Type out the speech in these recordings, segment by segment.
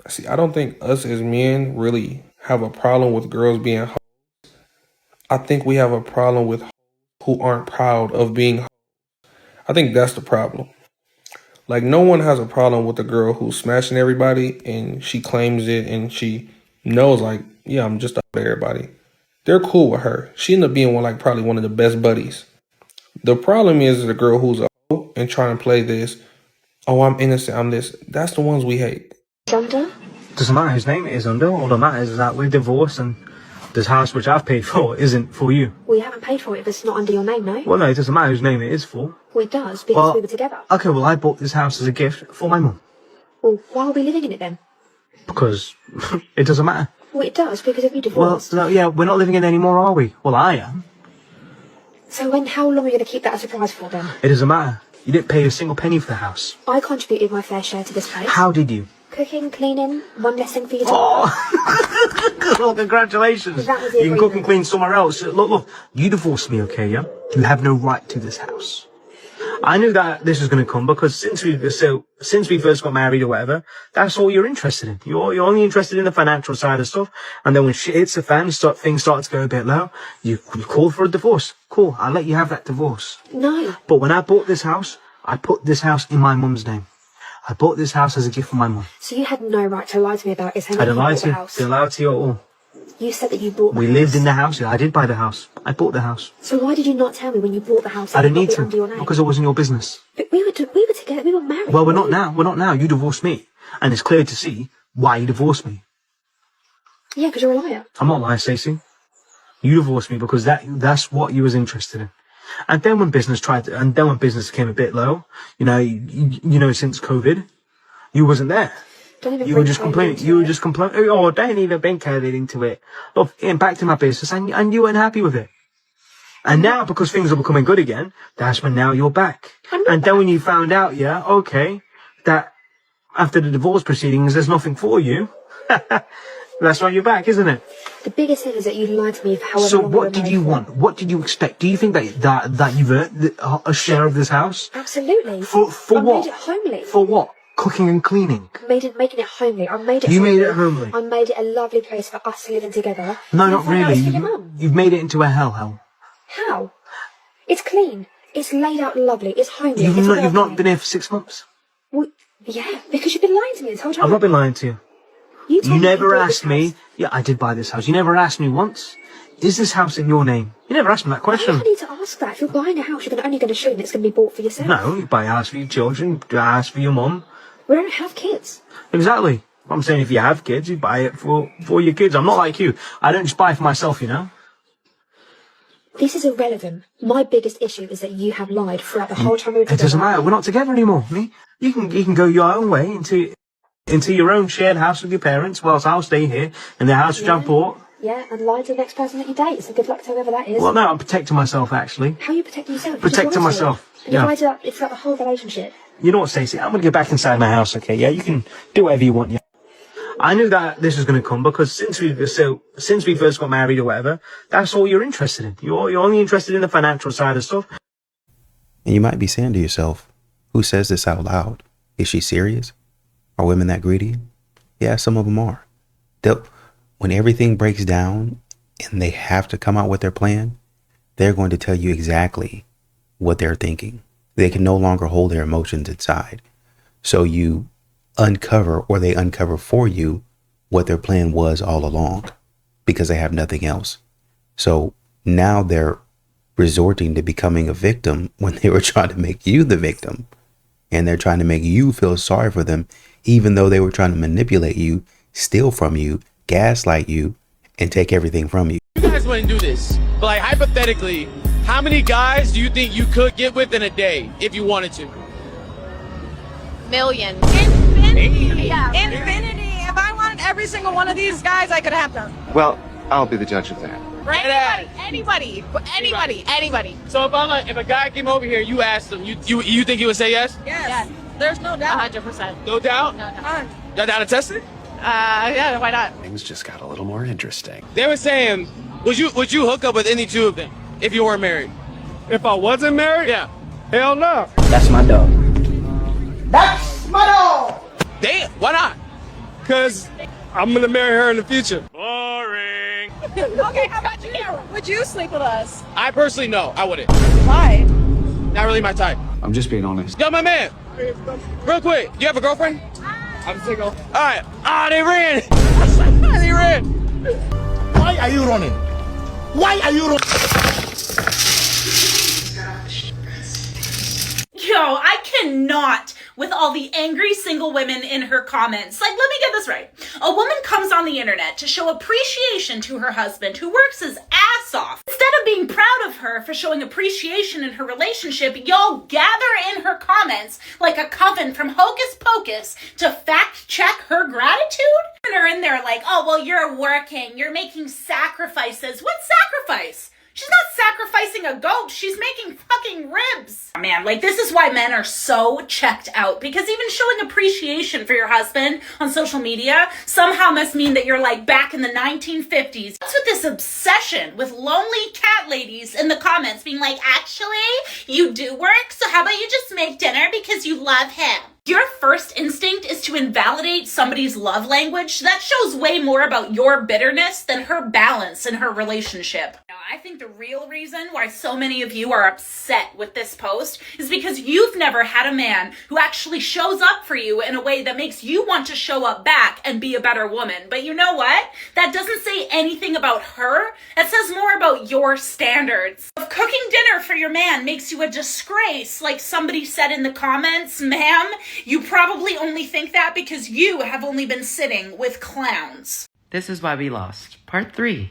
See, I don't think us as men really have a problem with girls being hoes. I think we have a problem with who aren't proud of being hoes. I think that's the problem. Like, no one has a problem with a girl who's smashing everybody and she claims it and she knows, like, yeah, I'm just out to everybody. They're cool with her. She ended up being probably one of the best buddies. The problem is the girl who's a hoe and trying to play this, oh, I'm innocent, I'm this. That's the ones we hate. Under? Doesn't matter whose name it is under. All that matters is that we're divorced and this house which I've paid for isn't for you. Well, you haven't paid for it if it's not under your name, no? Well, no, it doesn't matter whose name it is for. Well, it does, because we were together. Okay, well, I bought this house as a gift for my mum. Well, why are we living in it then? Because it doesn't matter. Well, it does, because if you divorced. Well, no, yeah, we're not living in it anymore, are we? Well, I am. So how long are you going to keep that a surprise for then? It doesn't matter. You didn't pay a single penny for the house. I contributed my fair share to this place. How did you? Cooking, cleaning, one less thing for you to do. Oh, congratulations. That was the you can cook agreement. and clean somewhere else. Look, you divorced me, okay, yeah? You have no right to this house. I knew that this was going to come because since we first got married or whatever, that's all you're interested in. You're only interested in the financial side of stuff. And then when shit hits the fan, things start to go a bit low, you call for a divorce. Cool, I'll let you have that divorce. No. But when I bought this house, I put this house in my mum's name. I bought this house as a gift for my mum. So you had no right to lie to me about it. I didn't lie to you. Didn't lie to you at all. You said that you bought the We house. lived in the house. I did buy the house. I bought the house. So why did you not tell me when you bought the house? I didn't need Under your to name? because it wasn't your business. But we were together. We were married. Well, we're not now. We're not now. You divorced me, and it's clear to see why you divorced me. Yeah, because you're a liar. I'm not lying, Stacey. You divorced me because that's what you was interested in. And then when business became a bit low, you know, since COVID, you wasn't there. Don't even You were bring just COVID complaining. into You were it. just complaining. Oh, don't even bring COVID into it. Look, it impacted my business, and you weren't happy with it. And now, because things are becoming good again, that's when now you're back. And then when you found out, yeah, okay, that after the divorce proceedings, there's nothing for you. That's why you're back, isn't it? The biggest thing is that you lied to me for however So long we were what did married you for. want? What did you expect? Do you think that you've earned a share of this house? Absolutely. For I what? made it homely. For what? Cooking and cleaning. Making it homely. I made it. You homely. made it homely? I made it a lovely place for us living together. No, And I not found out really. it's for your mum. You've made it into a hell. How? It's clean. It's laid out lovely. It's homely. You've it's not welcoming. been here for 6 months. Well, yeah, because you've been lying to me this whole time. I've not been lying to you. You, told You me never bought this asked me. house. Yeah, I did buy this house. You never asked me once. Is this house in your name? You never asked me that Why do question. I need to ask that? If you're buying a house, you're only going to show me it's going to be bought for yourself. No, you buy a house for your children, a house for your mum. We don't have kids. Exactly. I'm saying if you have kids, you buy it for your kids. I'm not like you. I don't just buy it for myself, you know. This is irrelevant. My biggest issue is that you have lied throughout the whole time we were It together. doesn't matter. We're not together anymore. Me, you can go your own way into your own shared house with your parents, whilst I'll stay here in the house which I bought. Yeah, and lie to the next person that you date. So good luck to whoever that is. Well, no, I'm protecting myself actually. How are you protecting yourself? Protecting myself, And yeah. you lied to throughout the whole relationship. You know what, Stacey? I'm gonna get back inside my house, okay? Yeah, you can do whatever you want. Yeah. I knew that this was going to come because since we first got married or whatever, that's all you're interested in. You're only interested in the financial side of stuff. And you might be saying to yourself, who says this out loud? Is she serious? Are women that greedy? Yeah, some of them are. When everything breaks down and they have to come out with their plan, they're going to tell you exactly what they're thinking. They can no longer hold their emotions inside. So you uncover, or they uncover for you, what their plan was all along because they have nothing else. So now they're resorting to becoming a victim when they were trying to make you the victim, and they're trying to make you feel sorry for them, even though they were trying to manipulate you, steal from you, gaslight you, and take everything from you. You guys wouldn't do this, but like hypothetically, how many guys do you think you could get with in a day if you wanted to? Millions. Infinity. Yeah. Infinity. If I wanted every single one of these guys, I could have them. Well, I'll be the judge of that. Right? Anybody. So if a guy came over here, you asked him, you think he would say yes? Yes. There's no doubt. 100%. No doubt. No doubt. Y'all down to test it? Yeah, why not? Things just got a little more interesting. They were saying, would you hook up with any two of them if you weren't married? If I wasn't married? Yeah. Hell no. That's my dog. Damn. Why not? because I'm going to marry her in the future. Boring. Okay, how about you? Would you sleep with us? I personally, no, I wouldn't. Why? Not really my type. I'm just being honest. Yo, my man. Real quick, do you have a girlfriend? I'm single. All right. Ah, they ran. They ran. Why are you running? Why are you running? Yo, I cannot with all the angry single women in her comments. Like, let me get this right. A woman comes on the internet to show appreciation to her husband who works his ass off. Instead of being proud of her for showing appreciation in her relationship, y'all gather in her comments like a coven from Hocus Pocus to fact check her gratitude. And are in there like, oh, well, you're working, you're making sacrifices. What sacrifice? She's not sacrificing a goat. She's making fucking ribs. Man, like, this is why men are so checked out, because even showing appreciation for your husband on social media somehow must mean that you're like back in the 1950s. What's with this obsession with lonely cat ladies in the comments being like, actually, you do work, so how about you just make dinner because you love him? Your first instinct is to invalidate somebody's love language. That shows way more about your bitterness than her balance in her relationship. Now, I think the real reason why so many of you are upset with this post is because you've never had a man who actually shows up for you in a way that makes you want to show up back and be a better woman. But you know what? That doesn't say anything about her. It says more about your standards. If cooking dinner for your man makes you a disgrace, like somebody said in the comments, ma'am, you probably only think that because you have only been sitting with clowns. This is why we lost. Part 3.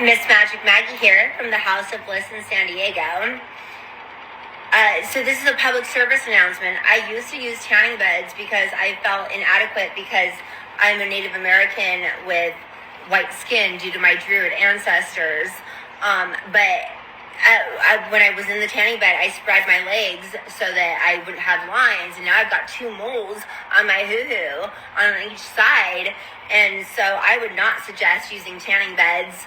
Miss Magic Maggie here from the House of Bliss in San Diego. So this is a public service announcement. I used to use tanning beds because I felt inadequate because I'm a Native American with white skin due to my Druid ancestors. But when I was in the tanning bed, I spread my legs so that I wouldn't have lines, and now I've got 2 moles on my hoo-hoo on each side, and so I would not suggest using tanning beds.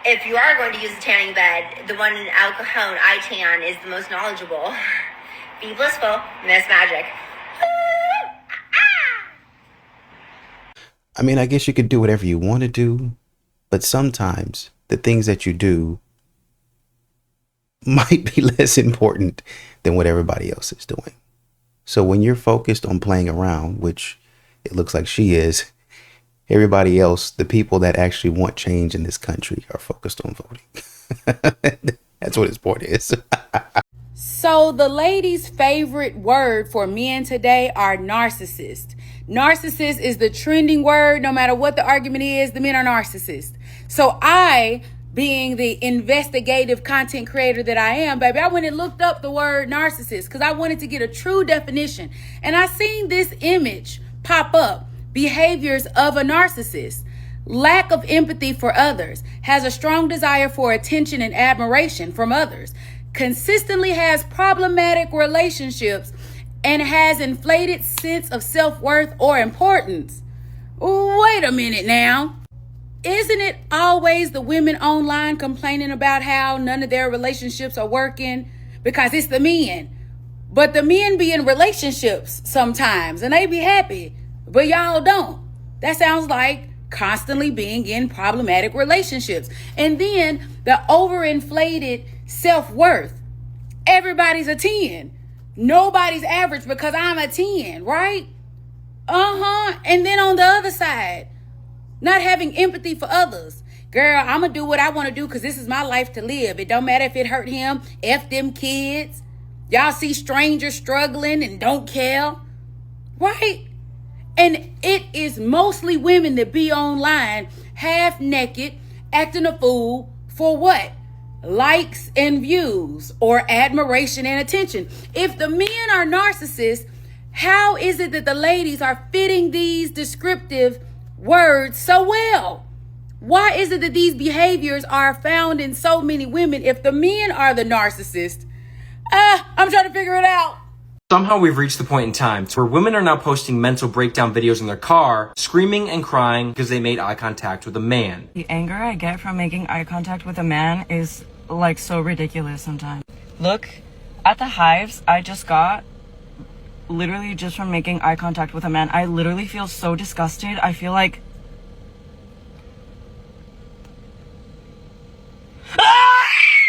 If you are going to use a tanning bed, the one in El Cajon, iTan, is the most knowledgeable. Be blissful, Miss Magic. I mean, I guess you could do whatever you want to do, but sometimes the things that you do might be less important than what everybody else is doing. So when you're focused on playing around, which it looks like she is, everybody else, the people that actually want change in this country, are focused on voting. That's what his point is. So the ladies' favorite word for men today are narcissist. Narcissist is the trending word. No matter what the argument is, the men are narcissists. So I, being the investigative content creator that I am, baby, I went and looked up the word narcissist because I wanted to get a true definition. And I seen this image pop up. Behaviors of a narcissist: lack of empathy for others, has a strong desire for attention and admiration from others, consistently has problematic relationships, and has inflated sense of self-worth or importance. Wait a minute now. Isn't it always the women online complaining about how none of their relationships are working because it's the men? But the men be in relationships sometimes and they be happy, but y'all don't. That sounds like constantly being in problematic relationships. And then the overinflated self-worth. Everybody's a 10. Nobody's average because I'm a 10, right? And then on the other side, not having empathy for others. Girl, I'm going to do what I want to do because this is my life to live. It don't matter if it hurt him. F them kids. Y'all see strangers struggling and don't care. Right? And it is mostly women that be online half naked, acting a fool for what? Likes and views or admiration and attention. If the men are narcissists, how is it that the ladies are fitting these descriptive words so well? Why is it that these behaviors are found in so many women if the men are the narcissists? I'm trying to figure it out. Somehow we've reached the point in time where women are now posting mental breakdown videos in their car, screaming and crying because they made eye contact with a man. The anger I get from making eye contact with a man is like so ridiculous sometimes. Look at the hives I just got literally just from making eye contact with a man. I literally feel so disgusted. I feel like...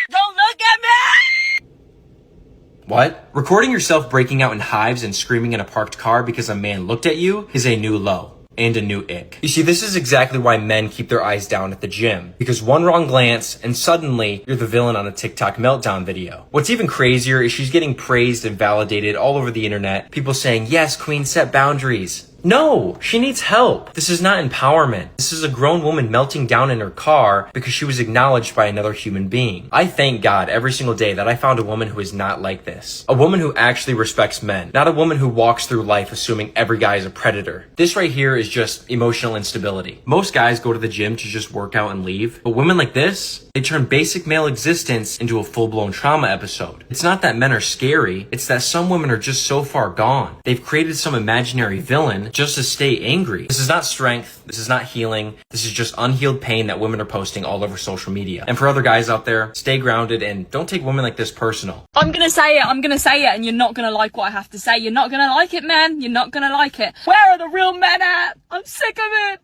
Don't look at me! What? Recording yourself breaking out in hives and screaming in a parked car because a man looked at you is a new low. And a new ick. You see, this is exactly why men keep their eyes down at the gym. Because one wrong glance, and suddenly, you're the villain on a TikTok meltdown video. What's even crazier is she's getting praised and validated all over the internet. People saying, yes, queen, set boundaries. No, she needs help. This is not empowerment. This is a grown woman melting down in her car because she was acknowledged by another human being. I thank God every single day that I found a woman who is not like this. A woman who actually respects men. Not a woman who walks through life assuming every guy is a predator. This right here is just emotional instability. Most guys go to the gym to just work out and leave. But women like this, they turn basic male existence into a full-blown trauma episode. It's not that men are scary. It's that some women are just so far gone. They've created some imaginary villain just to stay angry. This is not strength. This is not healing. This is just unhealed pain that women are posting all over social media. And for other guys out there, stay grounded and don't take women like this personal. I'm gonna say it, and you're not gonna like what I have to say. You're not gonna like it, man. You're not gonna like it. Where are the real men at? I'm sick of it.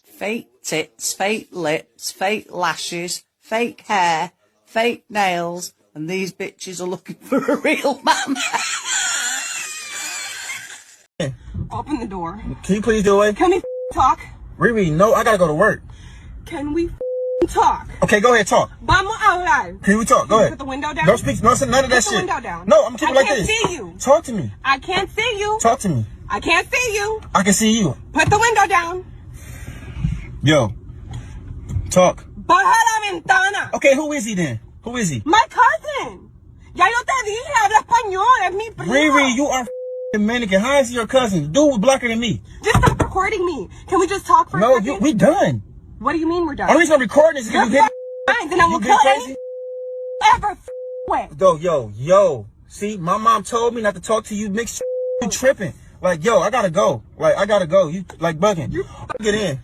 Fake tits, fake lips, fake lashes, fake hair, fake nails, and these bitches are looking for a real man. Open the door. Can you please do it? Can we talk? Riri, no, I gotta go to work. Can we talk? Okay, go ahead, talk. Vamos a hablar. Can we talk? Go ahead. Put the window down. Don't speak, none of that Put the shit. window down. No, I'm gonna keep it like this. I can't see you. Talk to me. I can't see you. Talk to me. I can't see you. I can see you. Put the window down. Yo, talk. Baja la ventana. Okay, who is he then? Who is he? My cousin. Ya yo te dije, habla español, es mi primo. Riri, you are Dominican. How is he your cousin? Dude was blacker than me. Just stop recording me. Can we just talk for a second? No, we done. What do you mean we're done? Only reason I'm recording is because you hit fine, then I will kill any ever with. Yo. See, my mom told me not to talk to you mixed. You tripping. Like, yo, I gotta go. Like, I gotta go. You, like, bugging. Get in.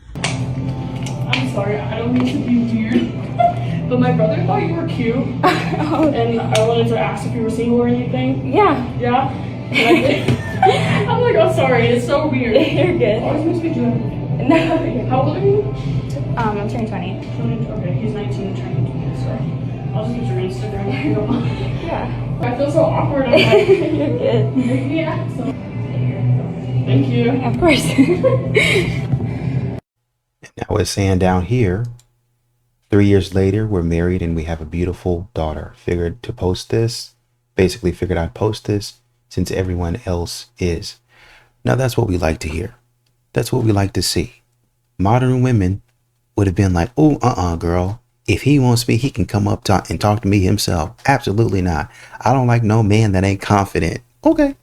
I'm sorry, I don't mean to be weird, but my brother thought you were cute, and I wanted to ask if you were single or anything. Yeah. Yeah? I'm like, oh, sorry, it's so weird. You're good. I was supposed to be doing. No. How old are you? I'm turning 20. Okay, he's 19 turning 20, so I'll just get your Instagram. You know? Yeah. I feel so awkward. I'm like, you're good. Yeah. So, thank you. Of course. Now it's saying down here, 3 years later, we're married and we have a beautiful daughter. Figured I'd post this since everyone else is. Now that's what we like to hear. That's what we like to see. Modern women would have been like, oh, girl. If he wants me, he can come up and talk to me himself. Absolutely not. I don't like no man that ain't confident. Okay.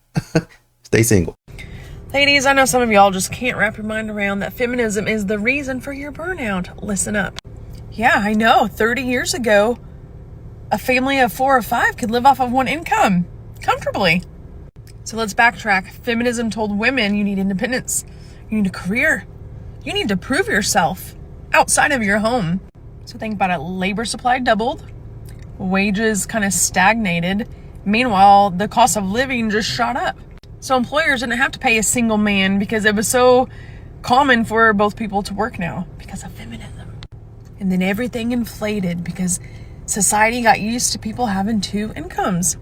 Stay single. Ladies, I know some of y'all just can't wrap your mind around that feminism is the reason for your burnout. Listen up. Yeah, I know. 30 years ago, a family of 4 or 5 could live off of one income comfortably. So let's backtrack. Feminism told women you need independence. You need a career. You need to prove yourself outside of your home. So think about it. Labor supply doubled. Wages kind of stagnated. Meanwhile, the cost of living just shot up. So employers didn't have to pay a single man because it was so common for both people to work now because of feminism. And then everything inflated because society got used to people having 2 incomes.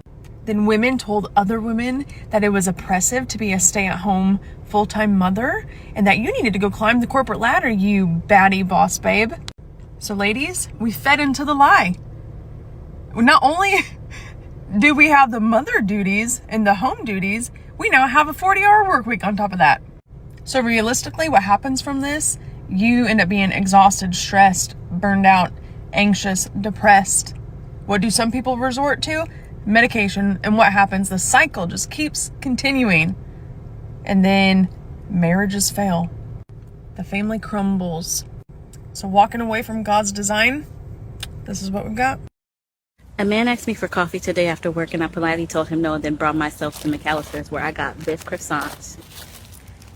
Then women told other women that it was oppressive to be a stay-at-home full-time mother and that you needed to go climb the corporate ladder, you baddie boss babe. So ladies, we fed into the lie. Not only do we have the mother duties and the home duties, we now have a 40-hour work week on top of that. So realistically, what happens from this? You end up being exhausted, stressed, burned out, anxious, depressed. What do some people resort to? Medication. And what happens? The cycle just keeps continuing. And then marriages fail. The family crumbles. So walking away from God's design, this is what we've got. A man asked me for coffee today after work, and I politely told him no and then brought myself to McAllister's, where I got this croissant,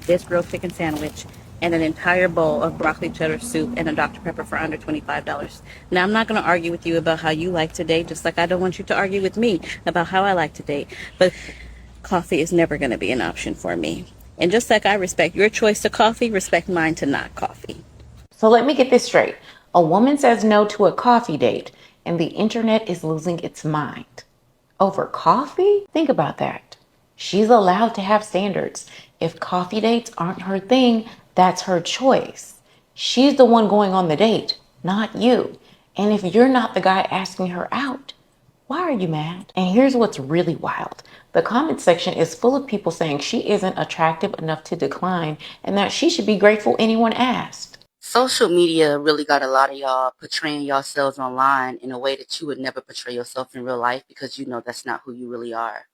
this grilled chicken sandwich, and an entire bowl of broccoli cheddar soup and a Dr. Pepper for under $25. Now, I'm not going to argue with you about how you like to date, just like I don't want you to argue with me about how I like to date. But coffee is never going to be an option for me. And just like I respect your choice to coffee, respect mine to not coffee. So let me get this straight. A woman says no to a coffee date, and the internet is losing its mind. Over coffee? Think about that. She's allowed to have standards. If coffee dates aren't her thing, that's her choice. She's the one going on the date, not you. And if you're not the guy asking her out, why are you mad? And here's what's really wild. The comment section is full of people saying she isn't attractive enough to decline and that she should be grateful anyone asked. Social media really got a lot of y'all portraying yourselves online in a way that you would never portray yourself in real life because you know that's not who you really are.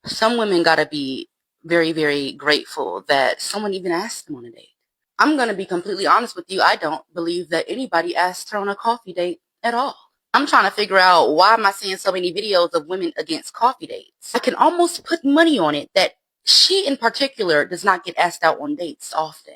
Some women gotta be very, very grateful that someone even asked them on a date. I'm gonna be completely honest with you, I don't believe that anybody asked her on a coffee date at all. I'm trying to figure out why am I seeing so many videos of women against coffee dates. I can almost put money on it that she in particular does not get asked out on dates often.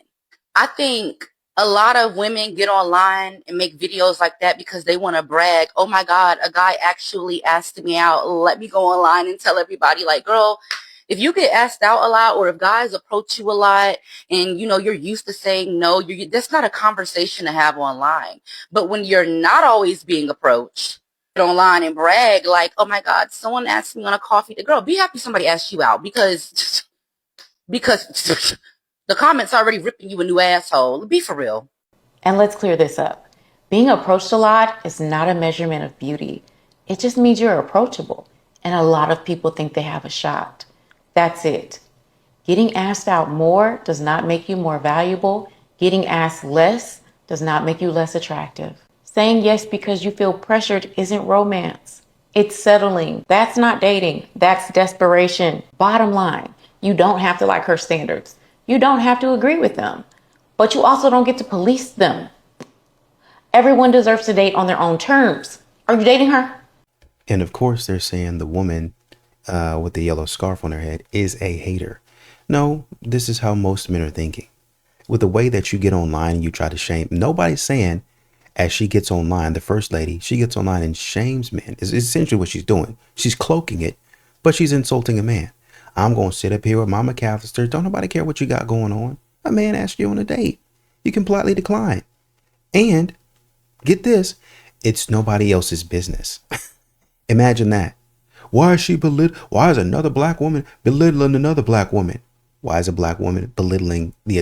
I think a lot of women get online and make videos like that because they want to brag. Oh my God, a guy actually asked me out. Let me go online and tell everybody, like, girl, if you get asked out a lot or if guys approach you a lot and, you know, you're used to saying no, that's not a conversation to have online. But when you're not always being approached, get online and brag like, oh my God, someone asked me on a coffee date. Girl, be happy somebody asked you out because the comments already ripping you a new asshole. Be for real. And let's clear this up. Being approached a lot is not a measurement of beauty. It just means you're approachable. And a lot of people think they have a shot. That's it. Getting asked out more does not make you more valuable. Getting asked less does not make you less attractive. Saying yes because you feel pressured isn't romance. It's settling. That's not dating. That's desperation. Bottom line, you don't have to like her standards. You don't have to agree with them. But you also don't get to police them. Everyone deserves to date on their own terms. Are you dating her? And of course, they're saying the woman with the yellow scarf on her head is a hater. No, this is how most men are thinking. With the way that you get online and you try to shame, nobody's saying as she gets online, the first lady, she gets online and shames men. Is essentially what she's doing. She's cloaking it, but she's insulting a man. I'm going to sit up here with my McAllister. Don't nobody care what you got going on. A man asked you on a date. You can politely decline. And get this, it's nobody else's business. Imagine that. Why is another black woman belittling another black woman? Why is a black woman belittling the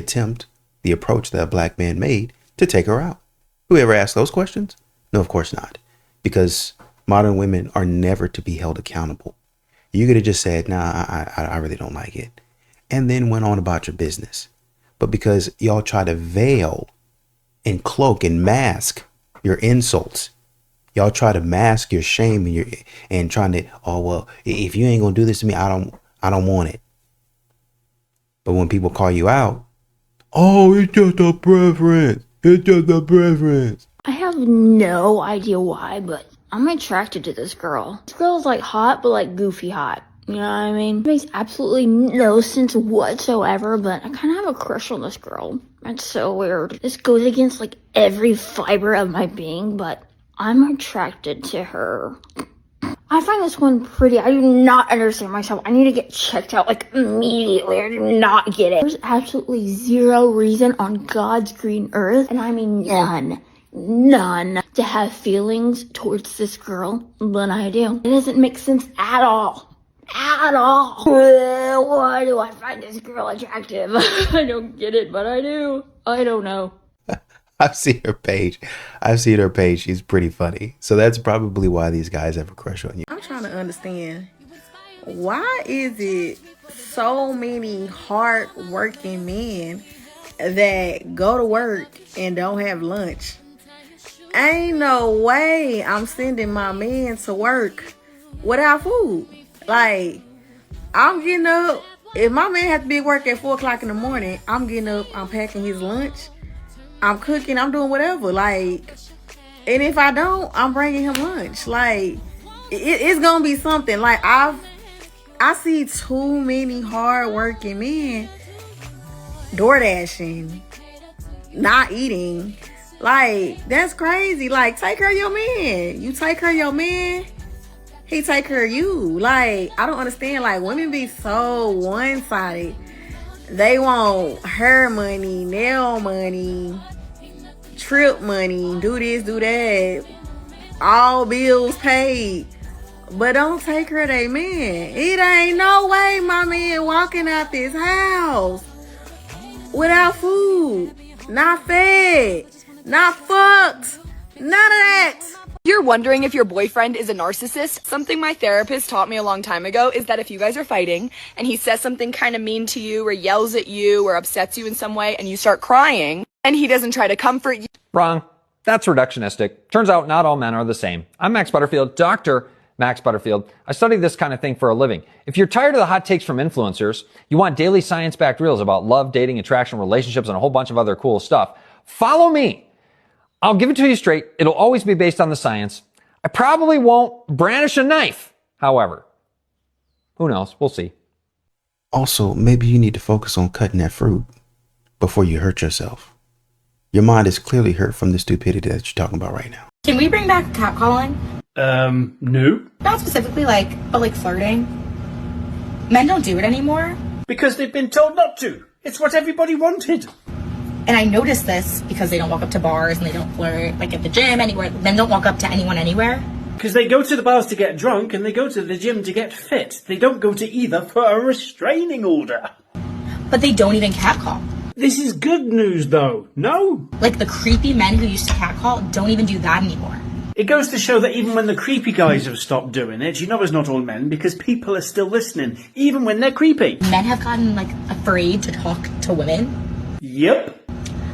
approach that a black man made to take her out? Whoever asked those questions? No, of course not. Because modern women are never to be held accountable. You could have just said, nah, I really don't like it. And then went on about your business. But because y'all try to veil and cloak and mask your insults, y'all try to mask your shame and trying to, oh, well, if you ain't going to do this to me, I don't want it. But when people call you out, oh, it's just a preference. It's just a preference. I have no idea why, but I'm attracted to this girl. This girl's like hot, but like goofy hot. You know what I mean? It makes absolutely no sense whatsoever, but I kind of have a crush on this girl. That's so weird. This goes against like every fiber of my being, but I'm attracted to her. I find this one pretty. I do not understand myself. I need to get checked out like immediately. I do not get it. There's absolutely zero reason on God's green earth, and I mean none, to have feelings towards this girl, but I do. It doesn't make sense at all. At all. Why do I find this girl attractive? I don't get it, but I do. I don't know. I've seen her page. She's pretty funny. So that's probably why these guys have a crush on you. I'm trying to understand. Why is it so many hard-working men that go to work and don't have lunch? Ain't no way I'm sending my man to work without food. Like, I'm getting up. If my man has to be at work at 4 o'clock in the morning, I'm getting up, I'm packing his lunch, I'm cooking, I'm doing whatever. Like, and if I don't, I'm bringing him lunch. Like, it's gonna be something. Like, I see too many hard-working men door dashing, not eating. Like, that's crazy. Like, take care of your man. You take care of your man, he take care of you. Like, I don't understand. Like, women be so one-sided. They want hair money, nail money, trip money, do this, do that, all bills paid. But don't take her their man. It ain't no way my man walking out this house without food, not fed, not fucked, none of that. You're wondering if your boyfriend is a narcissist? Something my therapist taught me a long time ago is that if you guys are fighting and he says something kind of mean to you or yells at you or upsets you in some way and you start crying and he doesn't try to comfort you. Wrong. That's reductionistic. Turns out not all men are the same. I'm Max Butterfield, Dr. Max Butterfield. I study this kind of thing for a living. If you're tired of the hot takes from influencers, you want daily science-backed reels about love, dating, attraction, relationships, and a whole bunch of other cool stuff, follow me. I'll give it to you straight. It'll always be based on the science. I probably won't brandish a knife, however. Who knows? We'll see. Also, maybe you need to focus on cutting that fruit before you hurt yourself. Your mind is clearly hurt from the stupidity that you're talking about right now. Can we bring back catcalling? No. Not specifically but like flirting. Men don't do it anymore. Because they've been told not to. It's what everybody wanted. And I noticed this because they don't walk up to bars and they don't flirt, like at the gym, anywhere. Men don't walk up to anyone anywhere. Because they go to the bars to get drunk and they go to the gym to get fit. They don't go to either for a restraining order. But they don't even catcall. This is good news, though. No? Like the creepy men who used to catcall don't even do that anymore. It goes to show that even when the creepy guys have stopped doing it, you know it's not all men because people are still listening, even when they're creepy. Men have gotten, like, afraid to talk to women. Yep.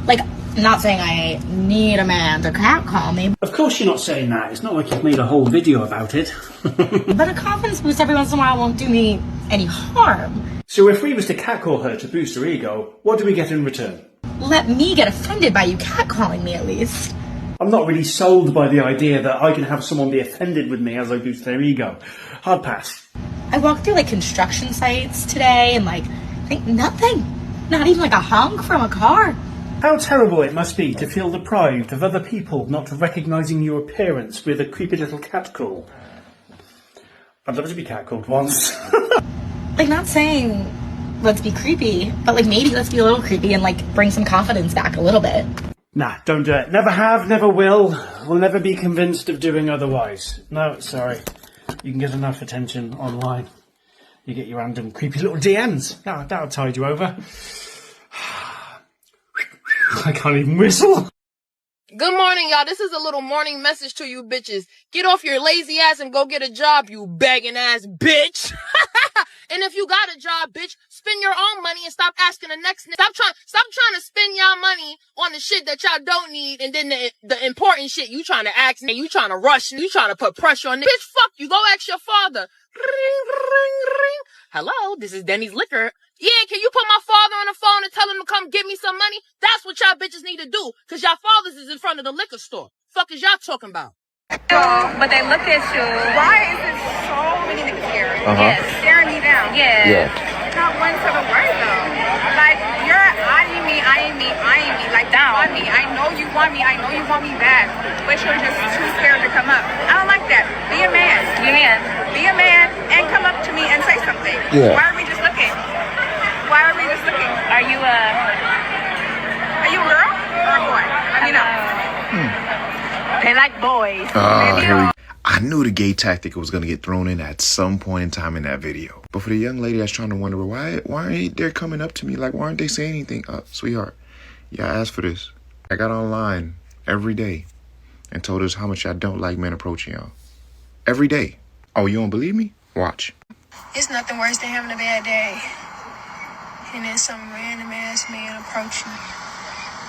Like, I'm not saying I need a man to catcall me. Of course you're not saying that. It's not like you've made a whole video about it. But a confidence boost every once in a while won't do me any harm. So if we was to catcall her to boost her ego, what do we get in return? Let me get offended by you catcalling me at least. I'm not really sold by the idea that I can have someone be offended with me as I boost their ego. Hard pass. I walked through like construction sites today and like, think nothing. Not even like a honk from a car. How terrible it must be to feel deprived of other people not recognising your appearance with a creepy little catcall. I'd love to be catcalled once. Like, not saying let's be creepy, but like maybe let's be a little creepy and like bring some confidence back a little bit. Nah, don't do it. Never have, never will. Will never be convinced of doing otherwise. No, sorry. You can get enough attention online. You get your random creepy little DMs. That'll tide you over. I can't even whistle. Good morning, y'all. This is a little morning message to you bitches. Get off your lazy ass and go get a job, you begging ass bitch. And if you got a job, bitch, spend your own money and stop asking the next nigga. Stop trying to spend y'all money on the shit that y'all don't need, and then the important shit you trying to ask, and you trying to rush, and you trying to put pressure on. Bitch, fuck you. Go ask your father. Ring, ring, ring. Hello, this is Denny's Liquor. Yeah, can you put my father on the phone and tell him to come get me some money? That's what y'all bitches need to do, cause y'all fathers is in front of the liquor store. Fuck is y'all talking about? But they looked at you. Why is there so many niggas here? Yes, staring me down. Yeah. Not one to the word though. Like, you're eyeing me. Like, you want me. I know you want me. I know you want me back. But you're just too scared to come up. I don't like that. Be a man. Be a man and come up to me and say something. Yeah. Why are we just looking? Are you a girl or a boy? Let me know. They like boys. Here we go. I knew the gay tactic was going to get thrown in at some point in time in that video. But for the young lady that's trying to wonder, why ain't they coming up to me? Like, why aren't they saying anything? Sweetheart, yeah, I asked for this. I got online every day and told us how much I don't like men approaching y'all. Every day. Oh, you don't believe me? Watch. It's nothing worse than having a bad day. And then some random ass man approach you.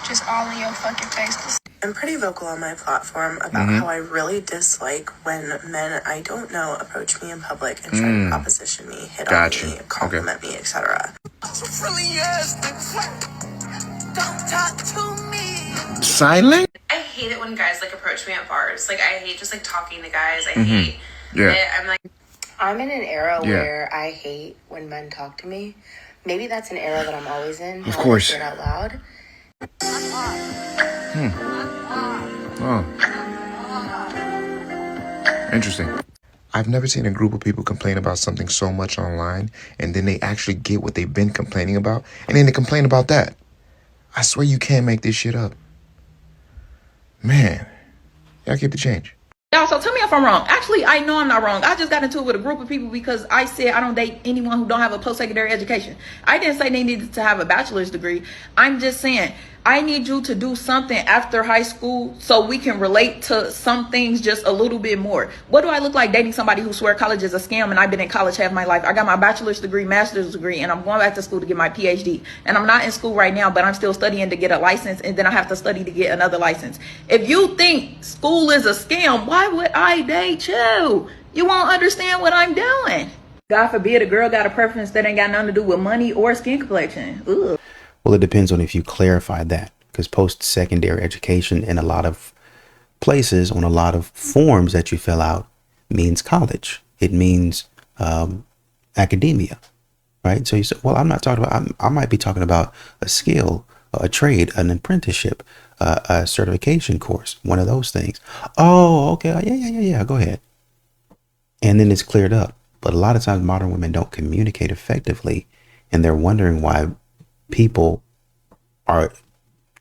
Just all in your fucking face. I'm pretty vocal on my platform about how I really dislike when men I don't know approach me in public and try to proposition me, hit on me, compliment me, etc. Don't talk to me. Silent? I hate it when guys like approach me at bars. Like, I hate just like talking to guys. I hate it. I'm like, I'm in an era where I hate when men talk to me. Maybe that's an era that I'm always in. Of course. Say it out loud. Oh. Interesting. I've never seen a group of people complain about something so much online, and then they actually get what they've been complaining about, and then they complain about that. I swear you can't make this shit up. Man, y'all keep the change. Y'all, so tell me if I'm wrong. Actually, I know I'm not wrong. I just got into it with a group of people because I said I don't date anyone who don't have a post-secondary education. I didn't say they needed to have a bachelor's degree. I'm just saying I need you to do something after high school so we can relate to some things just a little bit more. What do I look like dating somebody who swear college is a scam and I've been in college half my life? I got my bachelor's degree, master's degree, and I'm going back to school to get my PhD. And I'm not in school right now, but I'm still studying to get a license, and then I have to study to get another license. If you think school is a scam, why would I date you? You won't understand what I'm doing. God forbid a girl got a preference that ain't got nothing to do with money or skin complexion. Ugh. Well, it depends on if you clarify that, because post-secondary education in a lot of places, on a lot of forms that you fill out, means college. It means academia, right? So you say, well, I'm not talking about, I might be talking about a skill, a trade, an apprenticeship, a certification course, one of those things. Oh, okay. Yeah. Go ahead. And then it's cleared up. But a lot of times modern women don't communicate effectively, and they're wondering why people are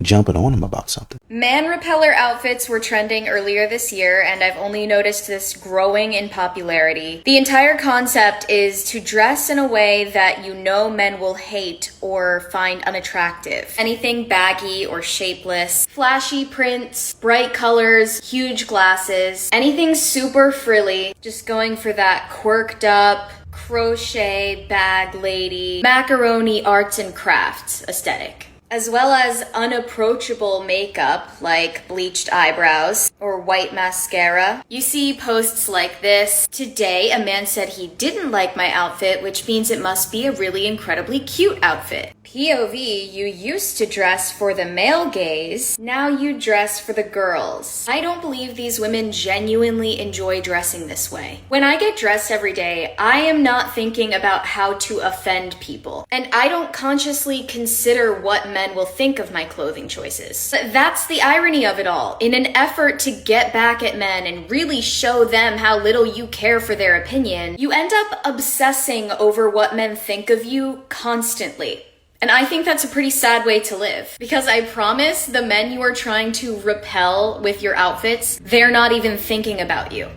jumping on them about something. Man repeller outfits were trending earlier this year, and I've only noticed this growing in popularity. The entire concept is to dress in a way that you know men will hate or find unattractive. Anything baggy or shapeless, flashy prints, bright colors, huge glasses, anything super frilly, just going for that quirked up, crochet bag lady, macaroni arts and crafts aesthetic. As well as unapproachable makeup like bleached eyebrows or white mascara. You see posts like this. Today, a man said he didn't like my outfit, which means it must be a really incredibly cute outfit. POV, you used to dress for the male gaze, now you dress for the girls. I don't believe these women genuinely enjoy dressing this way. When I get dressed every day, I am not thinking about how to offend people. And I don't consciously consider what men will think of my clothing choices. But that's the irony of it all. In an effort to get back at men and really show them how little you care for their opinion, you end up obsessing over what men think of you constantly. And I think that's a pretty sad way to live, because I promise the men you are trying to repel with your outfits, they're not even thinking about you.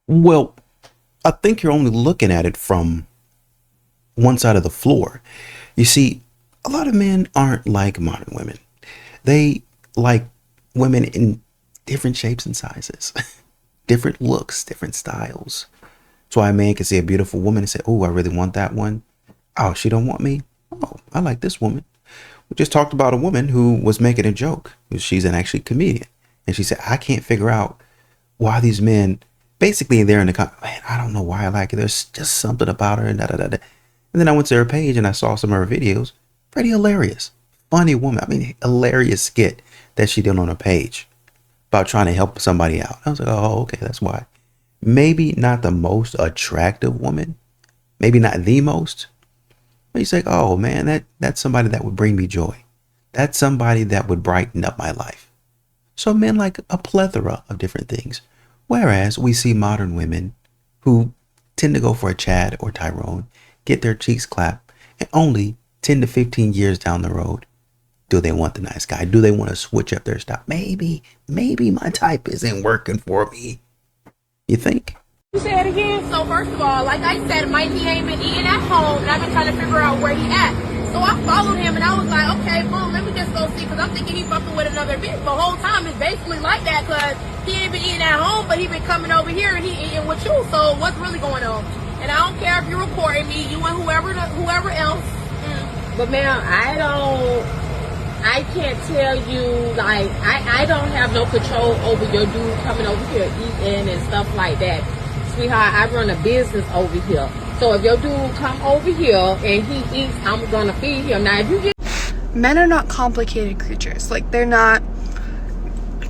Well, I think you're only looking at it from one side of the floor. You see, a lot of men aren't like modern women. They like women in different shapes and sizes, different looks, different styles. That's why a man can see a beautiful woman and say, oh, I really want that one. Oh, she don't want me. Oh, I like this woman. We just talked about a woman who was making a joke. She's an actually comedian. And she said, I can't figure out why these men, basically they're in the comment, man, I don't know why I like her. There's just something about her. And then I went to her page and I saw some of her videos. Pretty hilarious. Funny woman. I mean, hilarious skit that she did on her page about trying to help somebody out. I was like, oh, okay, that's why. Maybe not the most attractive woman. Maybe not the most. But you say, oh man, that's somebody that would bring me joy. That's somebody that would brighten up my life. So men like a plethora of different things. Whereas we see modern women who tend to go for a Chad or Tyrone, get their cheeks clapped, and only 10 to 15 years down the road, do they want the nice guy? Do they want to switch up their style? Maybe my type isn't working for me. You think? Say it again. So first of all, like I said, Mikey ain't been eating at home, and I've been trying to figure out where he at. So I followed him, and I was like, okay, boom, let me just go see, because I'm thinking he fucking with another bitch. The whole time it's basically like that, because he ain't been eating at home, but he been coming over here, and he eating with you. So what's really going on? And I don't care if you're recording me, you and whoever else. But ma'am, I can't tell you, like, I don't have no control over your dude coming over here eating and stuff like that. Sweetheart, I run a business over here. So if your dude come over here and he eats, I'm gonna feed him. Now if you get... Men are not complicated creatures. Like, they're not...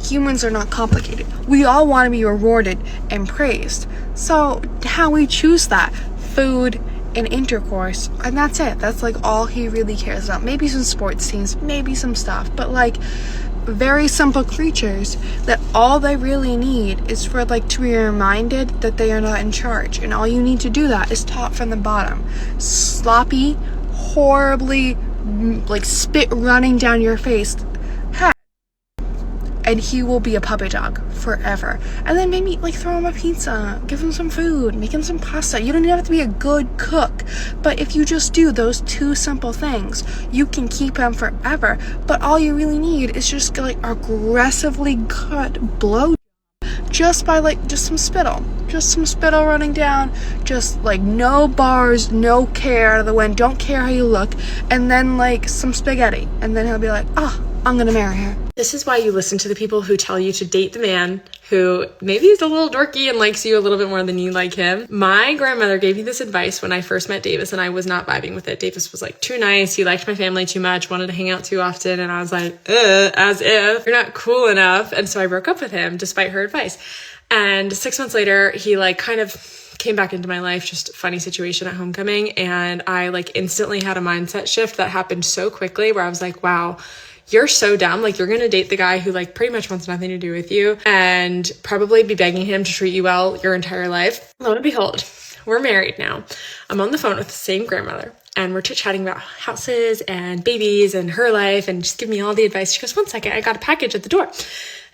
Humans are not complicated. We all want to be rewarded and praised. So how we choose that? Food, and intercourse, and that's it. That's like all he really cares about. Maybe some sports teams, maybe some stuff, but like very simple creatures that all they really need is for like to be reminded that they are not in charge, and all you need to do that is top from the bottom. Sloppy, horribly, like spit running down your face, and he will be a puppet dog forever. And then maybe like throw him a pizza, give him some food, make him some pasta. You don't even have to be a good cook, but if you just do those two simple things, you can keep him forever. But all you really need is just like aggressively good blow, just by like just some spittle running down, just like no bars, no care out of the wind, don't care how you look, and then like some spaghetti, and then he'll be like, oh, I'm gonna marry her. This is why you listen to the people who tell you to date the man who maybe is a little dorky and likes you a little bit more than you like him. My grandmother gave me this advice when I first met Davis, and I was not vibing with it. Davis was like too nice. He liked my family too much, wanted to hang out too often. And I was like, as if you're not cool enough. And so I broke up with him despite her advice. And 6 months later, he like kind of came back into my life, just a funny situation at homecoming. And I like instantly had a mindset shift that happened so quickly where I was like, wow, you're so dumb. Like, you're going to date the guy who like pretty much wants nothing to do with you and probably be begging him to treat you well your entire life. Lo and behold, we're married now. I'm on the phone with the same grandmother and we're chit-chatting about houses and babies and her life and just give me all the advice. She goes, one second, I got a package at the door.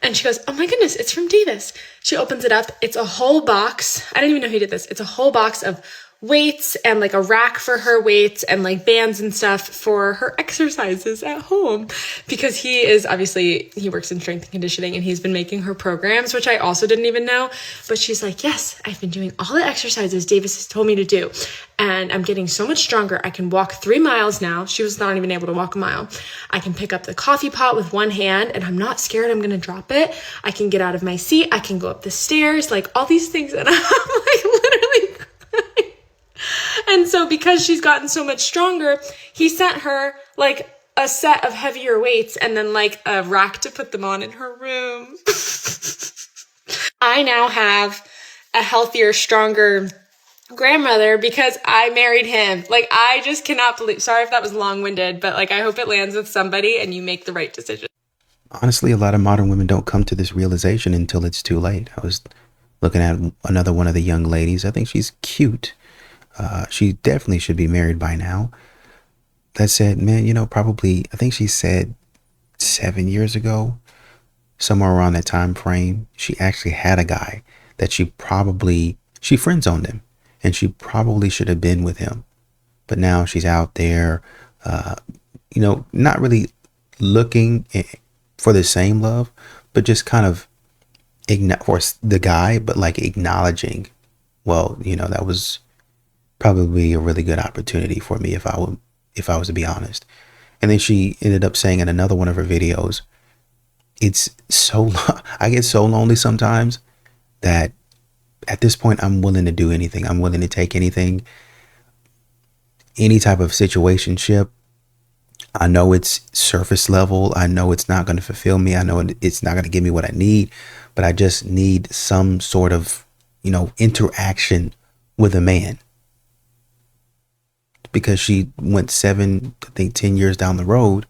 And she goes, oh my goodness, it's from Davis. She opens it up. It's a whole box. I didn't even know he did this. It's a whole box of weights and like a rack for her weights and like bands and stuff for her exercises at home, because he works in strength and conditioning and he's been making her programs, which I also didn't even know. But she's like, yes, I've been doing all the exercises Davis has told me to do and I'm getting so much stronger. I can walk 3 miles now. She was not even able to walk a mile. I can pick up the coffee pot with one hand and I'm not scared I'm gonna drop it. I can get out of my seat. I can go up the stairs, like all these things. And I'm like literally crying. And so because she's gotten so much stronger, he sent her like a set of heavier weights and then like a rack to put them on in her room. I now have a healthier, stronger grandmother because I married him. Like, I just cannot believe, sorry if that was long-winded, but like, I hope it lands with somebody and you make the right decision. Honestly, a lot of modern women don't come to this realization until it's too late. I was looking at another one of the young ladies. I think she's cute. She definitely should be married by now. That said, man, probably, I think she said 7 years ago, somewhere around that time frame, she actually had a guy that she friend zoned him and she probably should have been with him. But now she's out there, not really looking for the same love, but just kind of for the guy, but like acknowledging, well, that was probably a really good opportunity for me if I was to be honest. And then she ended up saying in another one of her videos, it's so I get so lonely sometimes that at this point I'm willing to do anything. I'm willing to take anything, any type of situationship. I know it's surface level. I know it's not going to fulfill me. I know it's not going to give me what I need, but I just need some sort of, interaction with a man. Because she went 10 years down the road,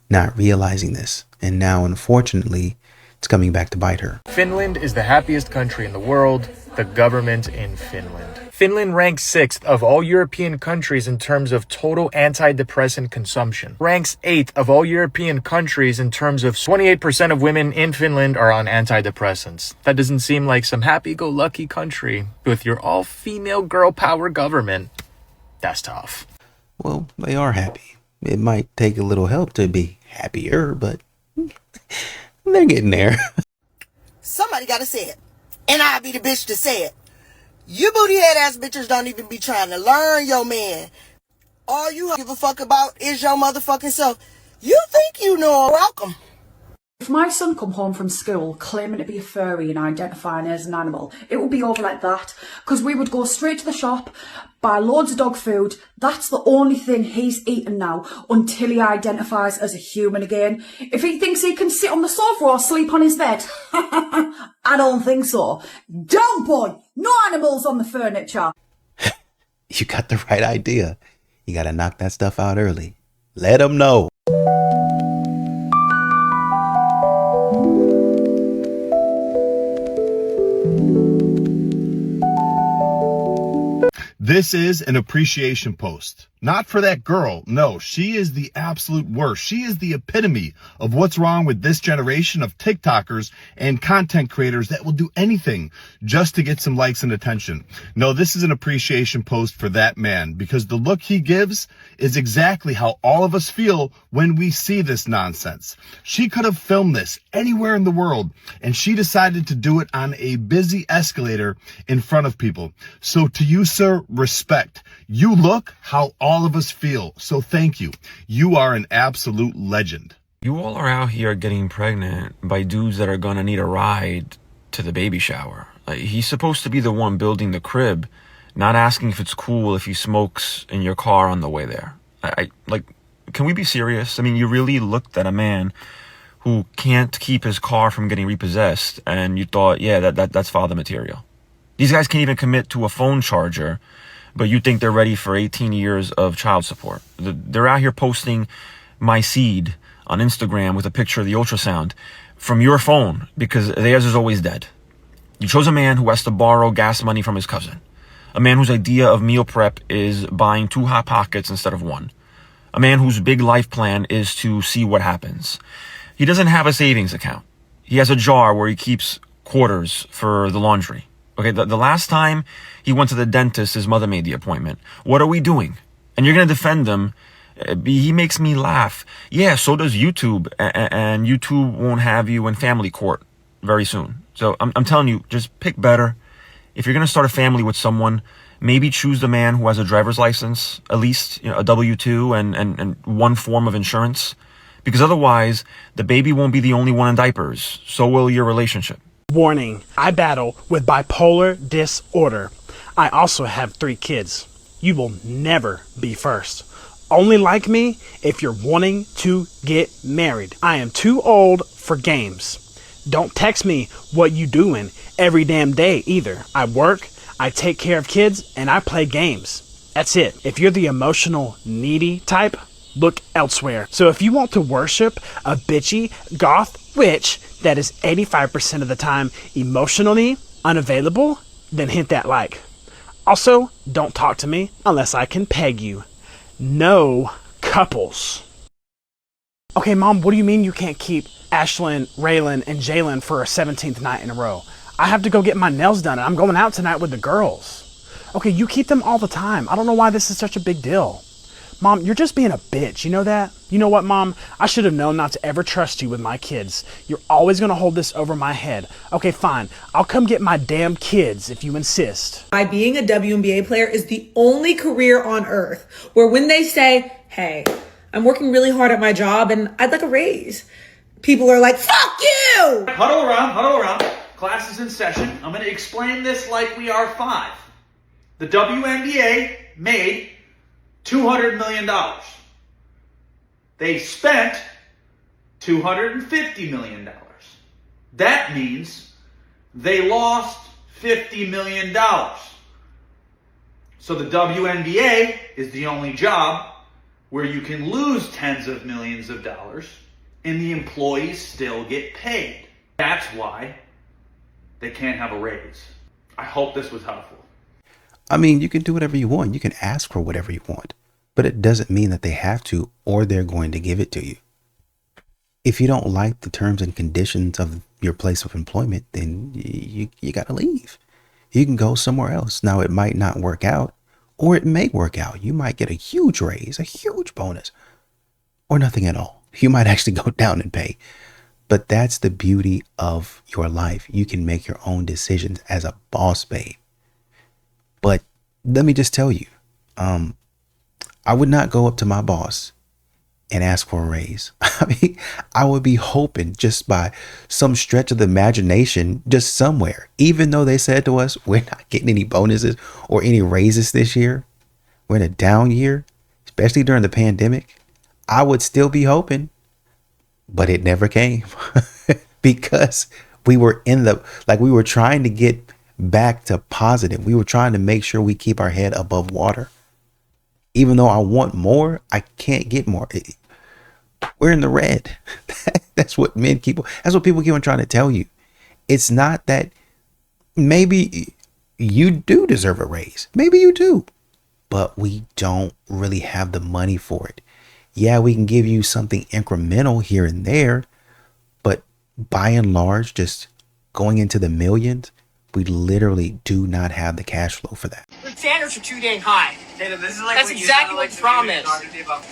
not realizing this. And now, unfortunately, it's coming back to bite her. Finland is the happiest country in the world. The government in Finland. Finland ranks 6th of all European countries in terms of total antidepressant consumption. Ranks 8th of all European countries in terms of 28% of women in Finland are on antidepressants. That doesn't seem like some happy-go-lucky country with your all-female girl power government. That's tough. Well, they are happy. It might take a little help to be happier, but they're getting there. Somebody gotta say it. And I'll be the bitch to say it. You booty head ass bitches don't even be trying to learn your man. All you give a fuck about is your motherfucking self. You think you know welcome. If my son come home from school claiming to be a furry and identifying as an animal, it would be over like that. Because we would go straight to the shop, buy loads of dog food. That's the only thing he's eating now until he identifies as a human again. If he thinks he can sit on the sofa or sleep on his bed, I don't think so. Dog boy, no animals on the furniture. You got the right idea. You got to knock that stuff out early. Let them know. This is an appreciation post. Not for that girl. No, she is the absolute worst. She is the epitome of what's wrong with this generation of TikTokers and content creators that will do anything just to get some likes and attention. No, this is an appreciation post for that man, because the look he gives is exactly how all of us feel when we see this nonsense. She could have filmed this anywhere in the world, and she decided to do it on a busy escalator in front of people. So to you, sir, respect. You look how all of us feel. So thank you. You are an absolute legend. You all are out here getting pregnant by dudes that are gonna need a ride to the baby shower. Like, he's supposed to be the one building the crib, not asking if it's cool if he smokes in your car on the way there. Can we be serious? I mean, you really looked at a man who can't keep his car from getting repossessed, and you thought, yeah, that's father material. These guys can't even commit to a phone charger, but you think they're ready for 18 years of child support. They're out here posting my seed on Instagram with a picture of the ultrasound from your phone because theirs is always dead. You chose a man who has to borrow gas money from his cousin. A man whose idea of meal prep is buying 2 Hot Pockets instead of 1. A man whose big life plan is to see what happens. He doesn't have a savings account. He has a jar where he keeps quarters for the laundry. Okay, the last time he went to the dentist, his mother made the appointment. What are we doing? And you're going to defend him. He makes me laugh. Yeah, so does YouTube. And YouTube won't have you in family court very soon. So I'm telling you, just pick better. If you're going to start a family with someone, maybe choose the man who has a driver's license, at least a W-2 and one form of insurance. Because otherwise, the baby won't be the only one in diapers. So will your relationship. Warning, I battle with bipolar disorder. I also have 3 kids. You will never be first. Only like me if you're wanting to get married. I am too old for games. Don't text me what you doing every damn day either. I work, I take care of kids, and I play games. That's it. If you're the emotional, needy type, look elsewhere. So if you want to worship a bitchy, goth witch that is 85% of the time emotionally unavailable, then hit that like. Also, don't talk to me unless I can peg you. No couples. Okay, Mom, what do you mean you can't keep Ashlyn, Raylan, and Jalen for a 17th night in a row? I have to go get my nails done, and I'm going out tonight with the girls. Okay, you keep them all the time. I don't know why this is such a big deal. Mom, you're just being a bitch, you know that? You know what, Mom? I should have known not to ever trust you with my kids. You're always gonna hold this over my head. Okay, fine. I'll come get my damn kids if you insist. By being a WNBA player is the only career on earth where when they say, hey, I'm working really hard at my job and I'd like a raise, people are like, fuck you! Huddle around. Class is in session. I'm gonna explain this like we are 5. The WNBA made $200 million. They spent $250 million. That means they lost $50 million. So the WNBA is the only job where you can lose tens of millions of dollars and the employees still get paid. That's why they can't have a raise. I hope this was helpful. I mean, you can do whatever you want. You can ask for whatever you want, but it doesn't mean that they have to or they're going to give it to you. If you don't like the terms and conditions of your place of employment, then you got to leave. You can go somewhere else. Now, it might not work out, or it may work out. You might get a huge raise, a huge bonus, or nothing at all. You might actually go down in pay. But that's the beauty of your life. You can make your own decisions as a boss babe. But let me just tell you, I would not go up to my boss and ask for a raise. I mean, I would be hoping just by some stretch of the imagination, just somewhere, even though they said to us, we're not getting any bonuses or any raises this year. We're in a down year, especially during the pandemic. I would still be hoping, but it never came because we were we were trying to get back to positive. We were trying to make sure we keep our head above water. Even though I want more, I can't get more. We're in the red. That's what people keep on trying to tell you. It's not that maybe you do deserve a raise. Maybe you do. But we don't really have the money for it. Yeah, we can give you something incremental here and there, but by and large, just going into the millions, we literally do not have the cash flow for that. The standards are too dang high. That's exactly what the problem is.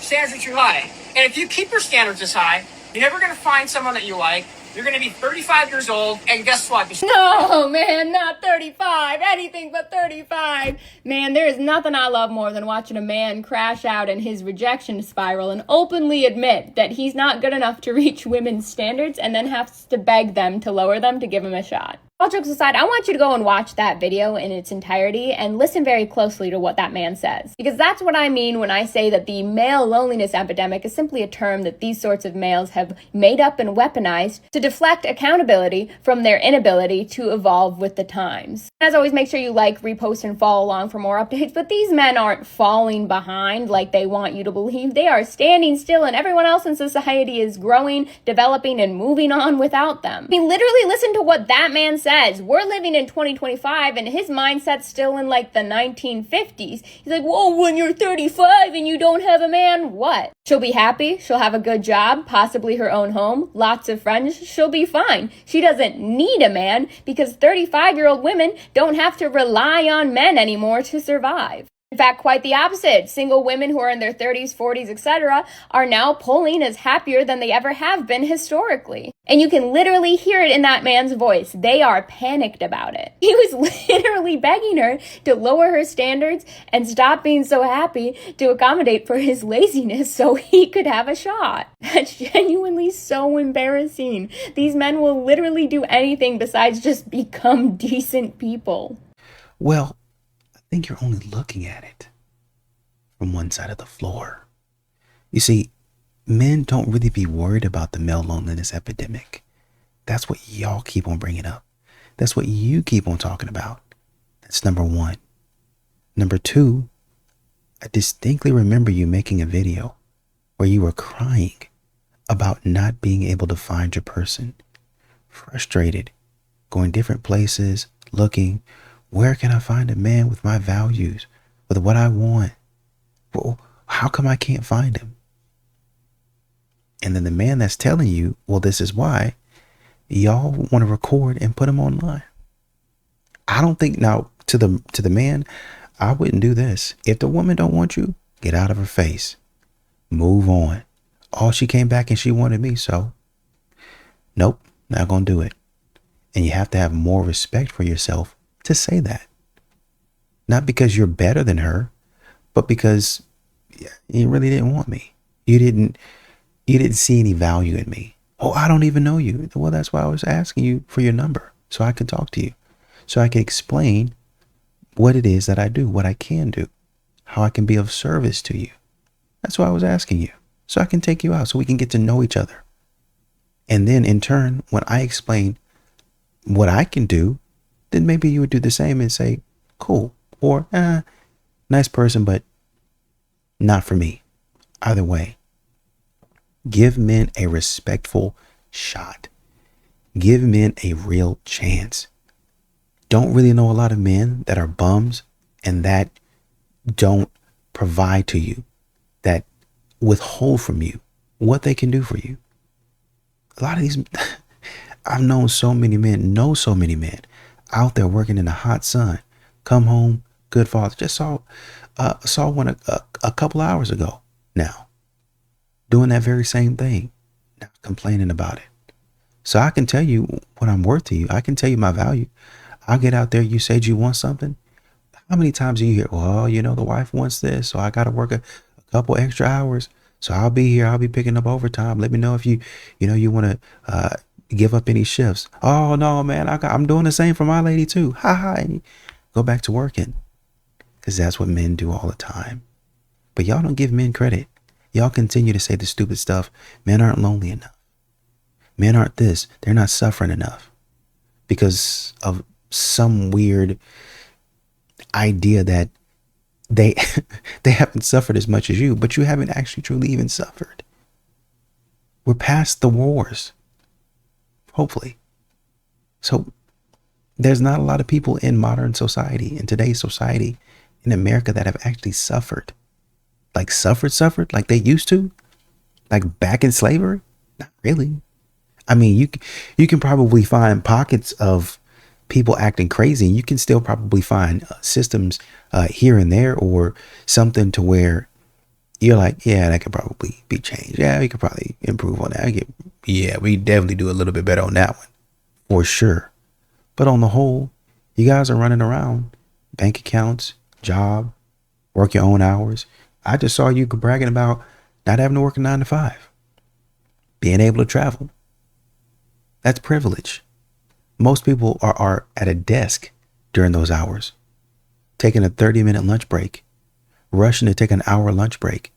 Standards are too high. And if you keep your standards this high, you're never going to find someone that you like. You're going to be 35 years old, and guess what? No, man, not 35. Anything but 35. Man, there is nothing I love more than watching a man crash out in his rejection spiral and openly admit that he's not good enough to reach women's standards and then has to beg them to lower them to give him a shot. All jokes aside, I want you to go and watch that video in its entirety and listen very closely to what that man says. Because that's what I mean when I say that the male loneliness epidemic is simply a term that these sorts of males have made up and weaponized to deflect accountability from their inability to evolve with the times. As always, make sure you like, repost, and follow along for more updates, but these men aren't falling behind like they want you to believe. They are standing still, and everyone else in society is growing, developing, and moving on without them. I mean, literally listen to what that man says. We're living in 2025 and his mindset's still in like the 1950s. He's like, whoa, when you're 35 and you don't have a man, what? She'll be happy. She'll have a good job, possibly her own home, lots of friends. She'll be fine. She doesn't need a man because 35-year-old women don't have to rely on men anymore to survive. In fact, quite the opposite. Single women who are in their 30s, 40s, etc. are now polling as happier than they ever have been historically. And you can literally hear it in that man's voice. They are panicked about it. He was literally begging her to lower her standards and stop being so happy to accommodate for his laziness so he could have a shot. That's genuinely so embarrassing. These men will literally do anything besides just become decent people. Well, I think you're only looking at it from one side of the floor. You see, men don't really be worried about the male loneliness epidemic. That's what y'all keep on bringing up. That's what you keep on talking about. That's number one. Number two, I distinctly remember you making a video where you were crying about not being able to find your person. Frustrated, going different places, looking, where can I find a man with my values, with what I want? Well, how come I can't find him? And then the man that's telling you, well, this is why, y'all want to record and put him online. I don't think, now, to the man, I wouldn't do this. If the woman don't want you, get out of her face. Move on. Oh, she came back and she wanted me, so nope, not gonna do it. And you have to have more respect for yourself to say that. Not because you're better than her, but because you really didn't want me. You didn't see any value in me. Oh, I don't even know you. Well, that's why I was asking you for your number, so I could talk to you, so I could explain what it is that I do, what I can do, how I can be of service to you. That's why I was asking you, so I can take you out, so we can get to know each other. And then in turn, when I explain what I can do, then maybe you would do the same and say, cool, or nice person, but not for me. Either way, give men a respectful shot. Give men a real chance. Don't really know a lot of men that are bums and that don't provide to you, that withhold from you what they can do for you. A lot of these, I've known so many men, out there working in the hot sun, come home, good father. Just saw one a couple hours ago now, doing that very same thing, not complaining about it. So I can tell you what I'm worth to you. I can tell you my value. I'll get out there. You said you want something. How many times do you hear, well, the wife wants this, so I got to work a couple extra hours. So I'll be here. I'll be picking up overtime. Let me know if you want to give up any shifts. Oh no, man, I'm doing the same for my lady too. Ha ha. And go back to working, because that's what men do all the time. But y'all don't give men credit. Y'all continue to say the stupid stuff. Men aren't lonely enough. Men aren't this. They're not suffering enough because of some weird idea that they they haven't suffered as much as you, but you haven't actually truly even suffered. We're past the wars, hopefully. So there's not a lot of people in modern society, in today's society, in America, that have actually suffered. Like suffered like they used to, like back in slavery. Not really. I mean, you can probably find pockets of people acting crazy, and you can still probably find systems here and there, or something to where you're like, yeah, that could probably be changed. Yeah, we could probably improve on that. Yeah, we definitely do a little bit better on that one, for sure. But on the whole, you guys are running around, bank accounts, job, work your own hours. I just saw you bragging about not having to work a 9 to 5, being able to travel. That's privilege. Most people are at a desk during those hours, taking a 30-minute lunch break, rushing to take an hour lunch break.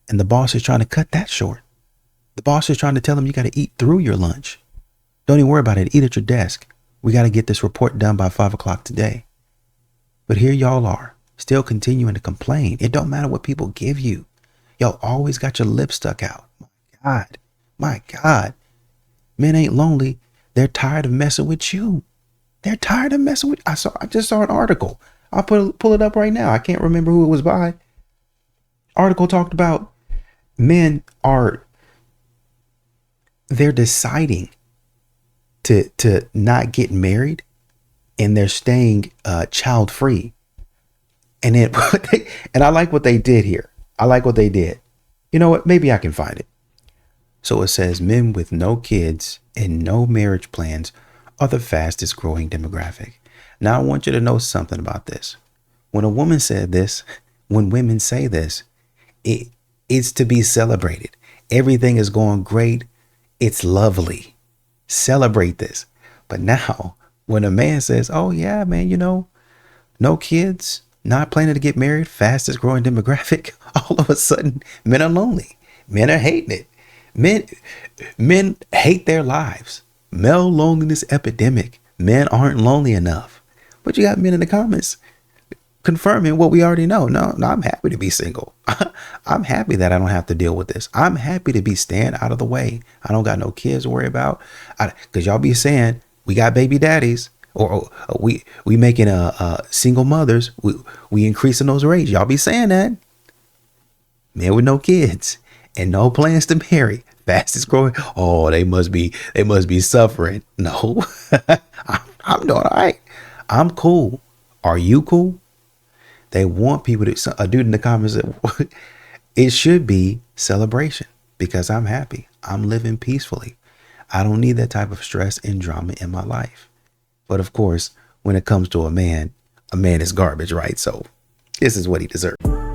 And the boss is trying to cut that short. The boss is trying to tell them you got to eat through your lunch. Don't even worry about it. Eat at your desk. We got to get this report done by 5 o'clock today. But here y'all are, still continuing to complain. It don't matter what people give you. Y'all always got your lip stuck out. My God. Men ain't lonely. They're tired of messing with you. They're tired of messing with. I just saw an article. I'll pull it up right now. I can't remember who it was by. Article talked about they're deciding to not get married, and they're staying child free. And and I like what they did here. I like what they did. You know what? Maybe I can find it. So it says men with no kids and no marriage plans are the fastest growing demographic. Now I want you to know something about this. When a woman said this, when women say this, it's to be celebrated. Everything is going great. It's lovely. Celebrate this. But now when a man says, oh yeah, man, no kids, not planning to get married, fastest growing demographic, all of a sudden men are lonely. Men are hating it. Men hate their lives. Male loneliness epidemic. Men aren't lonely enough. But you got men in the comments confirming what we already know. No, I'm happy to be single. I'm happy that I don't have to deal with this. I'm happy to be staying out of the way. I don't got no kids to worry about. Because y'all be saying we got baby daddies, or we making single mothers. We increasing those rates. Y'all be saying that. Men with no kids and no plans to marry, fastest growing. Oh, they must be suffering. No, I'm doing all right. I'm cool. Are you cool? They want people to, a dude in the comments said, it should be celebration because I'm happy. I'm living peacefully. I don't need that type of stress and drama in my life. But of course, when it comes to a man is garbage, right? So this is what he deserves.